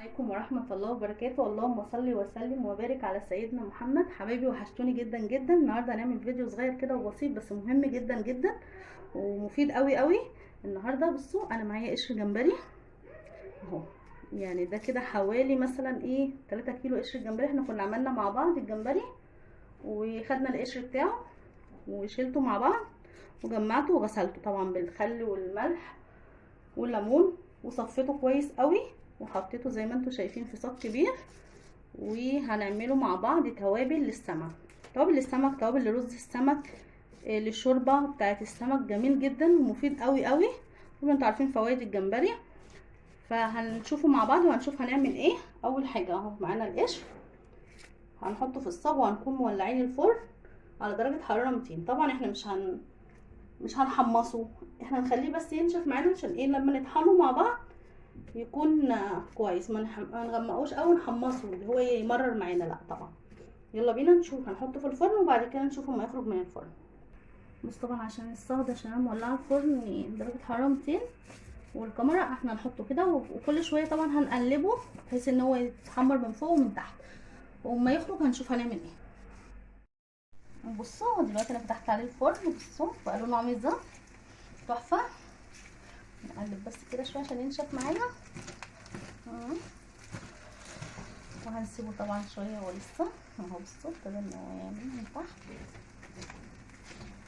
عليكم ورحمة الله وبركاته. اللهم صل وسلم وبارك على سيدنا محمد. حبايبي وحشتوني جدا جدا. النهارده هنعمل فيديو صغير كده وبسيط بس مهم جدا جدا ومفيد قوي قوي. النهارده بصوا انا معايا قشر جمبري اهو، يعني ده كده حوالي مثلا 3 كيلو قشر جمبري. احنا كنا عملنا مع بعض الجمبري وخدنا القشر بتاعه وشيلته مع بعض وجمعته وغسلته طبعا بالخل والملح والليمون وصفيته كويس قوي وحطيته زي ما انتم شايفين في صاج كبير. وهنعمله مع بعض توابل للسمك، توابل للسمك، توابل لرز السمك، للشوربه بتاعت السمك. جميل جدا ومفيد قوي قوي. طبعا انتوا عارفين فوائد الجمبري، فهنشوفه مع بعض وهنشوف هنعمل ايه. اول حاجه اهو معانا القشر، هنحطه في الصاج وهنكون مولعين الفرن على درجه حراره 200. طبعا احنا مش هنحمصه، احنا نخليه بس ينشف معانا عشان لما نطحنه مع بعض يكون كويس. ما نغمقوش او نحمصه اللي هو يمرر معانا، لا طبعا. يلا بينا نشوف. هنحطه في الفرن وبعد كده نشوف ما يخرج من الفرن. بس طبعا عشان الصهد، عشان انا مولعه الفرن درجه حراره 200 والكاميرا، احنا هنحطه كده وكل شويه طبعا هنقلبه بحيث ان هو يتحمر من فوق ومن تحت. وما يخرج هنشوف هنعمل ايه. بصوا دلوقتي انا فتحت عليه الفرن، بصوا بقى لونه عامل ازاي، تحفه. نقلب بس كده شويه عشان ينشف معانا وهنسيبه طبعا شويه. هو لسه اهو، بصوا ابتدى ان هو يعمل من تحت.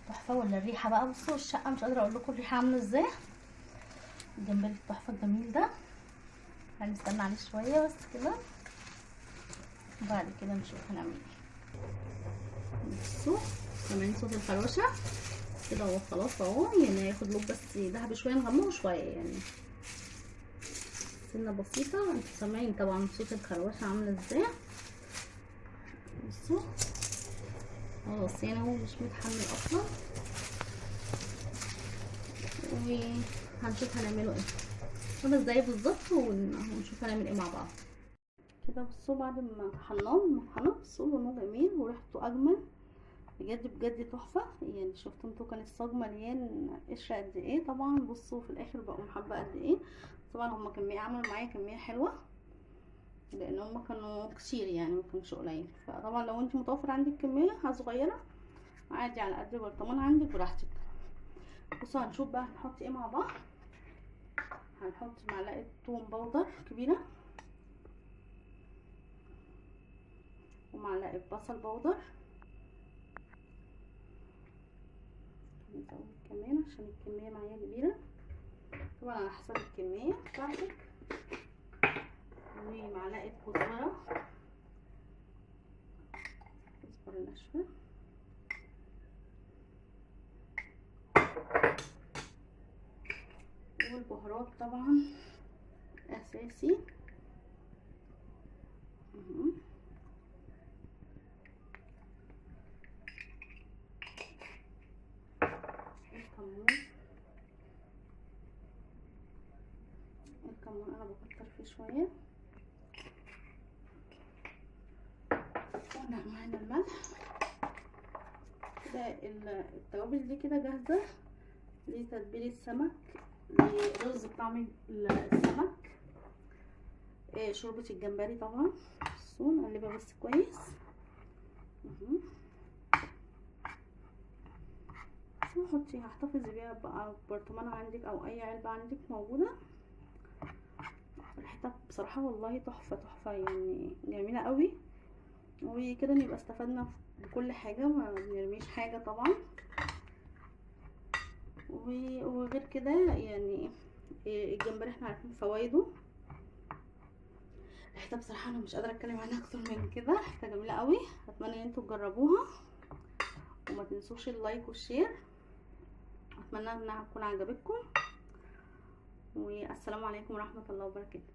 تحفه. ولا الريحه بقى، بصوا الشقه مش قادره اقول لكم الريحه عامله ازاي. الجمبري التحفه الجميل ده هنستنى عليه شويه بس كده وبعد كده نشوف هنعمل ايه. بصوا سامعين صوت الخروشه كده؟ هو خلاص اهو، يعني هياخد لون بس ذهبي شويه، نغمقه شويه يعني سنه بسيطه. انتوا سامعين طبعا صوت الخروشه عامله ازاي. بصوا خلاص يعني هو مش متحمل اصلا. وهنشوف هنعمله ايه 5 دقايق بالظبط ونشوف هنعمل ايه مع بعض كده. بصوا بعد ما طحناه المطحنه، بصوا لونه جميل وريحته اجمل بجد بجد تحفه. يعني شفتوا انتوا كان الصاج مليان قشره قد ايه. طبعا بصوا في الاخر بقوا حبه قد ايه. طبعا هما كميه عملوا معايا كميه حلوه لان هما كانوا كتير يعني ما كانش قليل. فطبعا لو انت متوفر عندك كميه صغيره عادي على قد البرطمان عندك براحتك. بصوا هنشوف بقى هنحط ايه مع بعض. هنحط معلقه توم باودر كبيره ومعلقه بصل باودر. نزود كمان عشان الكميه معايا كبيره، طبعا على حسب الكميه بتاعتك. ومعلقه كزبره ناشفه. والبهارات طبعا اساسي. الكمون انا بكتر فيه شويه. معانا الملح كده. التوابل دي كده جاهزه لتتبيل السمك، لرز بطعم السمك، شوربه الجمبري طبعا. بصوا نقلبها بس كويس. حطي هحتفظي بيها بقى برطمان عندك او اي علبه عندك موجوده. ريحتها بصراحه والله تحفه تحفه، يعني جميله قوي. وكده نبقى استفدنا بكل حاجه، ما بنرميش حاجه طبعا. وغير كده يعني الجمبري احنا عارفين فوائده. ريحتها بصراحه انا مش قادره اتكلم عنها اكتر من كده. ريحتها جميله قوي. اتمنى ان انتوا تجربوها وما تنسوش اللايك والشير. اتمنى انها تكون عجبتكم. والسلام عليكم ورحمه الله وبركاته.